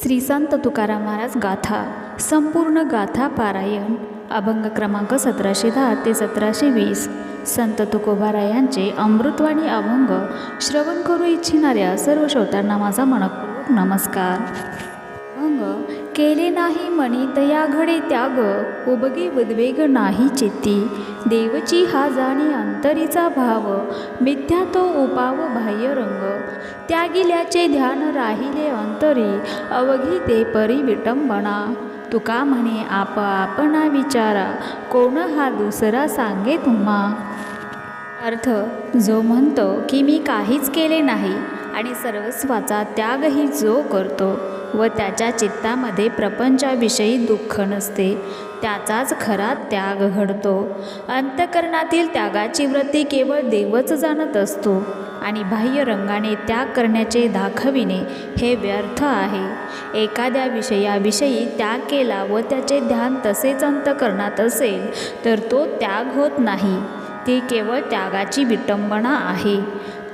श्री संत तुकाराम महाराज गाथा संपूर्ण गाथा पारायण अभंग क्रमांक 1710 ते 1720. संत तुकोबारायांचे अमृतवाणी अभंग श्रवण करू इच्छिणाऱ्या सर्व श्रोत्यांना माझा मनपूर्वक नमस्कार. अभंग. केले नाही मनी तया घडे त्याग, उबगे उद्वेग नाही चित्ती. देवची हा जाणी अंतरीचा भाव, मिथ्या तो उपाव बाह्य रंग. त्यागिल्याचे ध्यान राहिले अंतरी, अवघी ते परी विटंबना. तुका म्हणे आप आपणा विचारा, कोण हा दुसरा सांगे तुम्हा. अर्थ. जो म्हणतो की मी काहीच केले नाही आणि सर्वस्वाचा त्यागही जो करतो व त्याच्या चित्तामध्ये प्रपंचाविषयी दुःख नसते, त्याचाच खरा त्याग घडतो. अंतःकरणातील त्यागाची वृत्ती केवळ देवच जाणत असतो आणि बाह्य रंगाने त्याग करण्याचे दाखविणे हे व्यर्थ आहे. एखाद्या विषयाविषयी त्याग केला व त्याचे ध्यान तसेच अंतःकरणात असेल तर तो त्याग होत नाही, ती केवळ त्यागाची विटंबना आहे.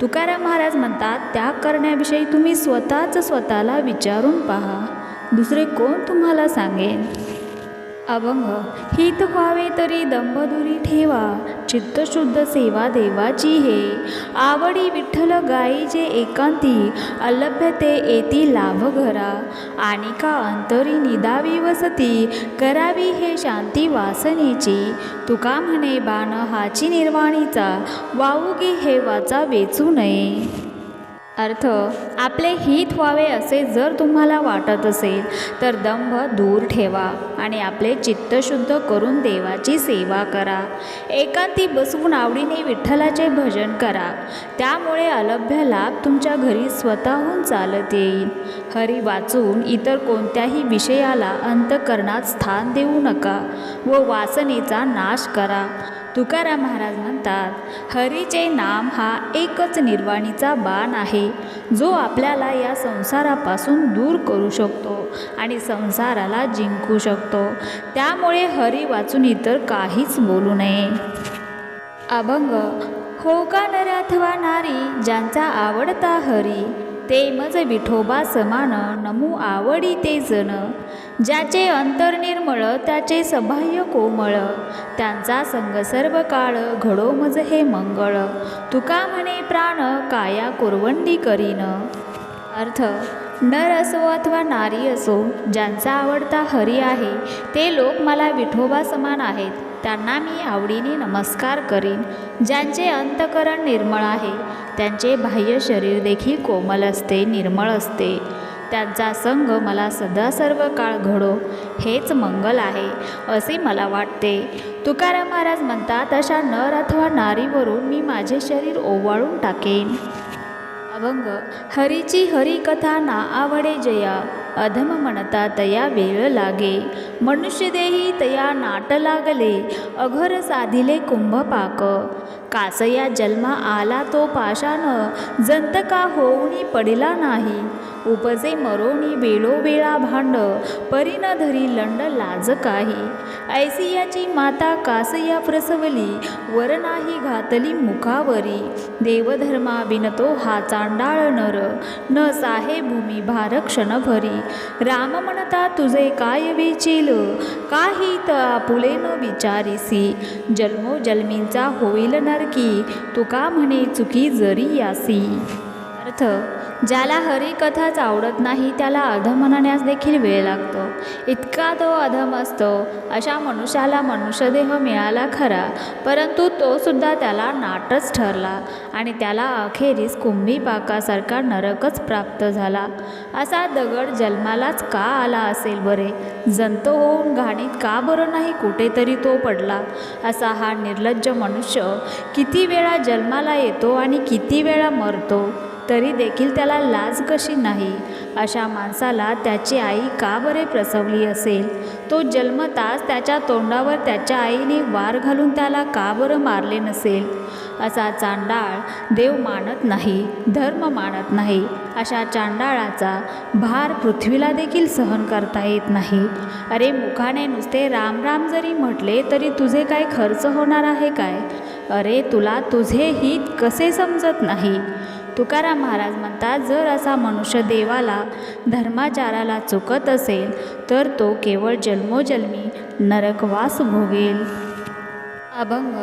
तुकाराम महाराज म्हणतात, त्याग करण्याविषयी तुम्ही स्वतःला विचारून पहा, दुसरे कोण तुम्हाला सांगेन. अभंग. हित व्हावे तरी दंभ दुरी ठेवा, चित्तशुद्ध सेवा देवाची हे. आवडी विठ्ठल गायीचे एकांती, अलभ्य ते येती लाभ घरा. आणि का अंतरी निदावी वसती, करावी हे शांती वासनेची. तुका म्हणे बाण हाची निर्वाणीचा, वाऊगी हे वाचा वेचू नये. अर्थ. आपले हित व्हावे असे जर तुम्हाला वाटत असेल तर दंभ दूर ठेवा आणि आपले चित्त शुद्ध करून देवाची सेवा करा. एकांती बसवून आवडीने विठ्ठलाचे भजन करा, त्यामुळे अलभ्य लाभ तुमच्या घरी स्वतःहून चालत येईल. हरी वाचून इतर कोणत्याही विषयाला अंतःकरणात स्थान देऊ नका व वासनेचा नाश करा. तुकाराम महाराज म्हणतात, हरीचे नाम हा एकच निर्वाणीचा बाण आहे, जो आपल्याला या संसारापासून दूर करू शकतो आणि संसाराला जिंकू शकतो. त्यामुळे हरी वाचून इतर काहीच बोलू नये. अभंग. हो का नर अथवा नारी, ज्यांचा आवडता हरी, ते मज विठोबा समान, नमू आवडी ते जन. ज्याचे अंतर निर्मळ त्याचे सबाह्य कोमळ, त्यांचा संग सर्व काळ घडो मज हे मंगळ. तुका म्हणे प्राण काया कुरवंडी करीन. अर्थ. नर असो अथवा नारी असो, ज्यांचा आवडता हरी आहे ते लोक मला विठोबा समान आहेत, त्यांना मी आवडीने नमस्कार करीन. ज्यांचे अंतःकरण निर्मळ आहे त्यांचे बाह्य शरीर देखील कोमल असते, निर्मळ असते, त्यांचा संग मला सदा सर्व काळ घडो हेच मंगल आहे असे मला वाटते. तुकाराम महाराज म्हणतात, अशा नर अथवा नारीवरून मी माझे शरीर ओवाळून टाकेन. अभंग. हरीची हरिकथा ना आवडे जया, अधम म्हणता तया वेळ लागे. मनुष्य देही तया नाट लागले, अघर साधिले कुंभपाक. कासया जन्मा आला तो पाशान, जंतका होऊनी पडिला नाही. उपजे मरोनी वेळोवेळा भांड, परीन धरी लंड लाज काही. ऐसियाची माता कासया प्रसवली, वर नाही घातली मुखावरी. देवधर्मा विनतो हा चांडाळ नर, न साहे भूमी भार क्षणभरी. राम म्हणता तुझे काय विचील, काही त आपुले न विचारिसी. जन्मोजन्मींचा होईल नरकी, तुका म्हणे चुकी जरी यासी. अर्थ. ज्याला हरिकथाच आवडत नाही त्याला अधम म्हणण्यास देखील वेळ लागतो, इतका तो अधम असतो. अशा मनुष्याला मनुष्यदेह मिळाला खरा, परंतु तो सुद्धा त्याला नाटच ठरला आणि त्याला अखेरीस कुंभीपाकासारखा नरकच प्राप्त झाला. असा दगड जन्मालाच का आला असेल बरे, जंत होऊन घाणीत का बरं नाही कुठेतरी तो पडला. असा हा निर्लज्ज मनुष्य किती वेळा जन्माला येतो आणि किती वेळा मरतो, तरी देखील त्याला लाज कशी नाही. अशा माणसाला त्याची आई का बरे प्रसवली असेल, तो जन्मताच त्याच्या तोंडावर त्याच्या आईने वार घालून त्याला का बरं मारले नसेल. असा चांडाळ देव मानत नाही, धर्म मानत नाही. अशा चांडाळाचा भार पृथ्वीला देखील सहन करता येत नाही. अरे मुखाने नुसते राम राम जरी म्हटले तरी तुझे काय खर्च होणार आहे काय. अरे तुला तुझे हित कसे समजत नाही. तुकाराम महाराज म्हणतात, जर असा मनुष्य देवाला धर्माचाराला चुकत असेल तर तो केवळ जन्मोजन्मी नरकवास भोगेल. अभंग.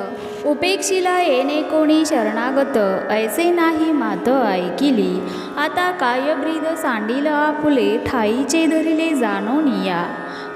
उपेक्षिला येणे कोणी शरणागत, ऐसे नाही मात ऐकिली. आता काय ब्रीद सांडील आपुले, ठाईचे धरिले जाणोनिया.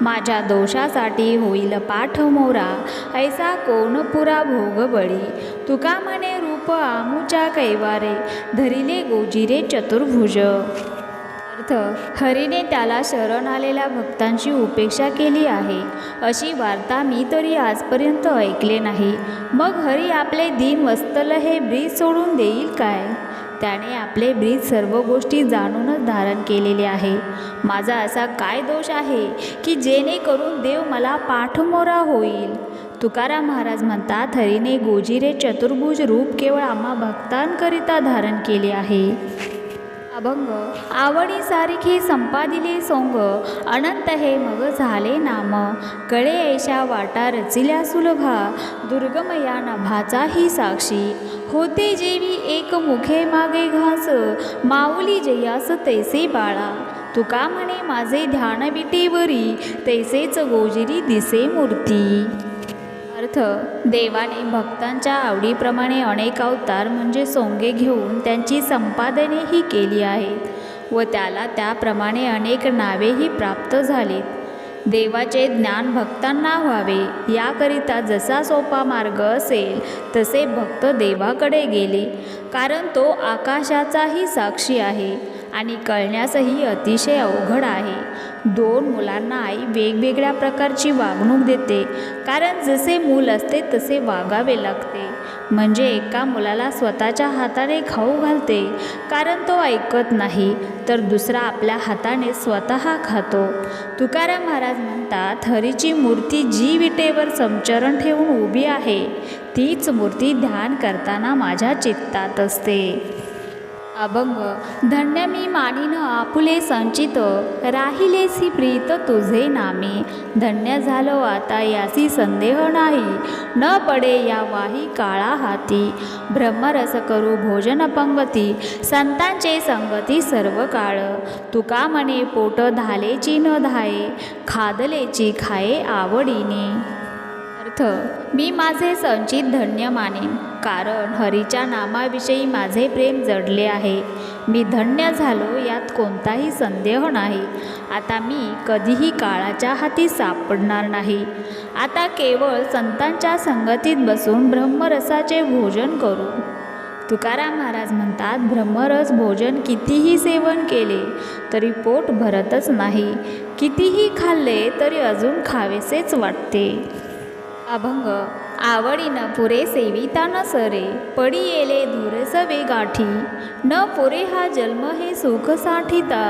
माझ्या दोषासाठी होईल पाठ मोरा, ऐसा कोण पुरा भोग बळी. तुका म्हणे रूप आमुच्या कैवारे, धरिले गोजिरे चतुर्भुज. अर्थ. हरीने त्याला शरण आलेल्या भक्तांची उपेक्षा केली आहे, अशी वार्ता मी तरी आजपर्यंत ऐकले नाही. मग हरी आपले दीन वत्सल हे ब्रीद सोडून देईल काय? त्याने आपले ब्रीद सर्व गोष्टी जाणूनच धारण केलेले आहे. माझा असा काय दोष आहे की जेणेकरून देव मला पाठमोरा होईल? तुकाराम महाराज म्हणतात, हरीने गोजिरे चतुर्भुज रूप केवळ आम्हा भक्तांकरिता धारण केले आहे. अभंग. आवडी सारखे संपादिले सोंग, अनंत हे मग झाले नाम. कळे ऐशा वाटा रचिल्या सुलभा, दुर्गमया नभाचाही साक्षी. होते जेवी एक मुखे मागे घास, माऊली जयास तैसे बाळा. तुका म्हणे माझे ध्यान विटेवरी, तैसेच गोजिरी दिसे मूर्ती. अर्थ. देवाने भक्तांच्या आवडीप्रमाणे अनेक अवतार म्हणजे सोंगे घेऊन त्यांची संपादनेही केली आहेत व त्याला त्याप्रमाणे अनेक नावेही प्राप्त झालीत. देवाचे ज्ञान भक्तांना व्हावे याकरिता जसा सोपा मार्ग असेल तसे भक्त देवाकडे गेले, कारण तो आकाशाचाही साक्षी आहे आणि कळण्यासही अतिशय अवघड आहे. दोन मुलांना आई वेगवेगळ्या प्रकारची वागणूक देते, कारण जसे मूल असते तसे वागावे लागते. म्हणजे एका मुलाला स्वतःच्या हाताने खाऊ घालते, कारण तो ऐकत नाही, तर दुसरा आपल्या हाताने स्वतः खातो. तुकाराम महाराज म्हणतात, हरीची मूर्ती जी विटेवर समचरण ठेवून उभी आहे तीच मूर्ती ध्यान करताना माझ्या चित्तात असते. अभंग. धन्य मी मानिन आपुले संचित, राहिलेसी प्रीत तुझे नामे. धन्य झालो आता यासी संदेह नाही, न पडे या वाही काळा हाती. ब्रह्मरस करू भोजन पंगती, संतांचे संगती सर्व काळ. तुका म्हणे पोट धालेची न धाये, खादलेची खाये आवडीने. अर्थ. मी माझे संचित धन्य मानेन, कारण हरीच्या नामाविषयी माझे प्रेम जडले आहे. मी धन्य झालो यात कोणताही संदेह नाही. आता मी कधीही काळाच्या हाती सापडणार नाही. आता केवळ संतांच्या संगतीत बसून ब्रह्मरसाचे भोजन करू. तुकाराम महाराज म्हणतात, ब्रह्मरस भोजन कितीही सेवन केले तरी पोट भरतच नाही. कितीही खाल्ले तरी अजून खावेसेच वाटते. अभंग. आवडीनं पुरे सेविता न सरे, पडी येले धुरसवे गाठी. न पुरे हा जन्म हे सुख साठीता,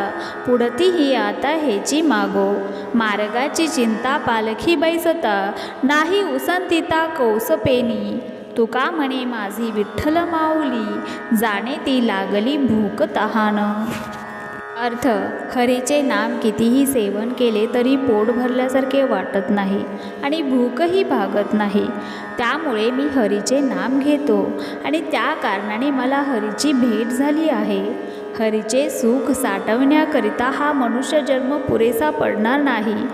पुढतीही आता हेची मागो. मार्गाची चिंता पालखी बैसता, नाही उसंतिता कौसपेनी. तुका म्हणे माझी विठ्ठल माऊली, जाणे ती लागली भूक तहान. अर्थ. हरीचे नाम कितीही सेवन केले तरी पोट भरल्यासारखे वाटत नाही आणि भूकही भागत नाही. त्यामुळे मी हरीचे नाम घेतो आणि त्या कारणाने मला हरीची भेट झाली आहे. हरीचे सुख साठवण्याकरिता हा मनुष्य जन्म पुरेसा पडणार नाही.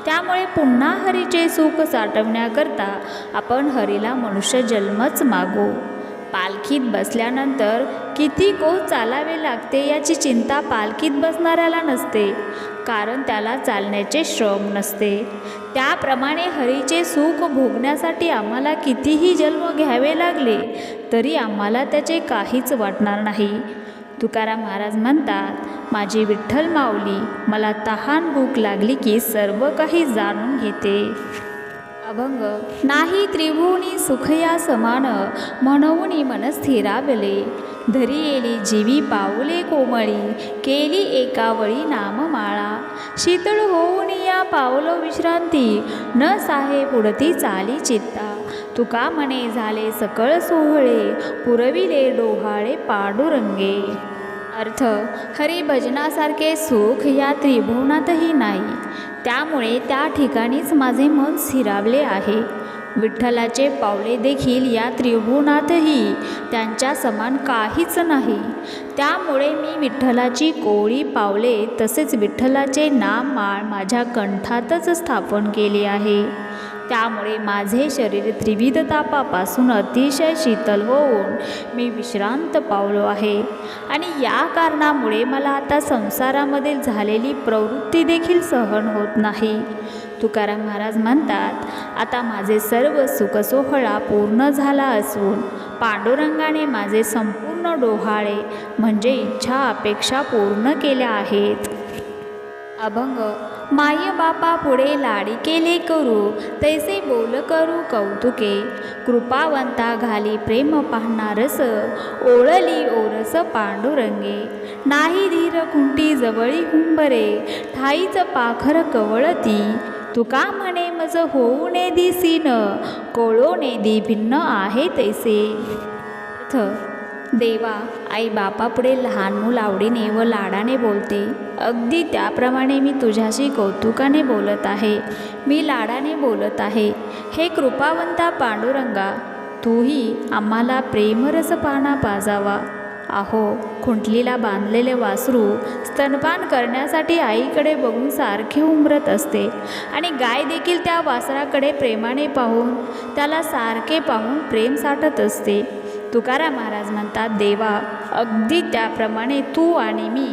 त्यामुळे पुन्हा हरीचे सुख साठवण्याकरता आपण हरीला मनुष्य जन्मच मागू. पालखीत बसल्यानंतर किती कोस चालावे लागते याची चिंता पालखीत बसणाऱ्याला नसते, कारण त्याला चालण्याचे श्रम नसते. त्याप्रमाणे हरीचे सुख भोगण्यासाठी आम्हाला कितीही जन्म घ्यावे लागले तरी आम्हाला त्याचे काहीच वाटणार नाही. तुकाराम महाराज म्हणतात, माझी विठ्ठल माऊली मला तहान भूक लागली की सर्व काही जाणून घेते. अभंग. नाही त्रिभुवनी सुखया समान, म्हणून मन स्थिरावले. धरी येली जीवी पाऊले कोमळी, केली एकावळी नाममाळा. शीतळ होऊन या पावलो विश्रांती, न साहे पुढती चाली चित्ता. तुका म्हणे झाले सकळ सोहळे, पुरविले डोहाळे पांडुरंगे. अर्थ. हरिभजनासारखे सुख या त्रिभुवनातही नाही, त्यामुळे त्या ठिकाणीच माझे मन स्थिरावले आहे. विठ्ठलाचे पावले देखील या त्रिभुवनातही त्यांच्या समान काहीच नाही. त्यामुळे मी विठ्ठलाची कोवळी पावले तसेच विठ्ठलाचे नाम माळ माझ्या कंठातच स्थापन केले आहे. त्यामुळे माझे शरीर त्रिविध तापापासून अतिशय शीतल होऊन मी विश्रांत पावलो आहे. आणि या कारणामुळे मला आता संसारामध्ये झालेली प्रवृत्ती देखील सहन होत नाही. तुकाराम महाराज म्हणतात, आता माझे सर्व सुखसोहळा पूर्ण झाला असून पांडुरंगाने माझे संपूर्ण डोहाळे म्हणजे इच्छा अपेक्षा पूर्ण केल्या आहेत. अभंग. माय बापा पुढे लाडी केले करू, तैसे बोल करू कौतुके. कृपावंता घाली प्रेम पाहणारस, ओळली ओरस पांडुरंगे. नाही धीर खुंटी जवळी हुंबरे, ठाईच पाखर कवळती. तुका म्हणे मज होऊ ने दिसीन, कोळो ने दी भिन्न आहे तैसे. देवा, आई बापापुढे लहान मूल आवडीने व लाडाने बोलते, अगदी त्याप्रमाणे मी तुझ्याशी कौतुकाने बोलत आहे, मी लाडाने बोलत आहे. हे कृपावंता पांडुरंगा, तूही आम्हाला प्रेमरस पाना पाजावा. अहो, खुंटलीला बांधलेले वासरू स्तनपान करण्यासाठी आईकडे बघून सारखे उमरत असते आणि गाय देखील त्या वासराकडे प्रेमाने पाहून त्याला सारखे पाहून प्रेम साठत असते. तुकाराम महाराज म्हणतात, देवा, अगदी त्याप्रमाणे तू आणि मी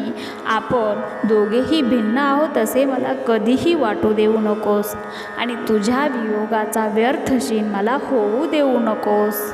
आपण दोघेही भिन्न आहोत असे मला कधीही वाटू देऊ नकोस आणि तुझ्या वियोगाचा व्यर्थ शीन मला होऊ देऊ नकोस.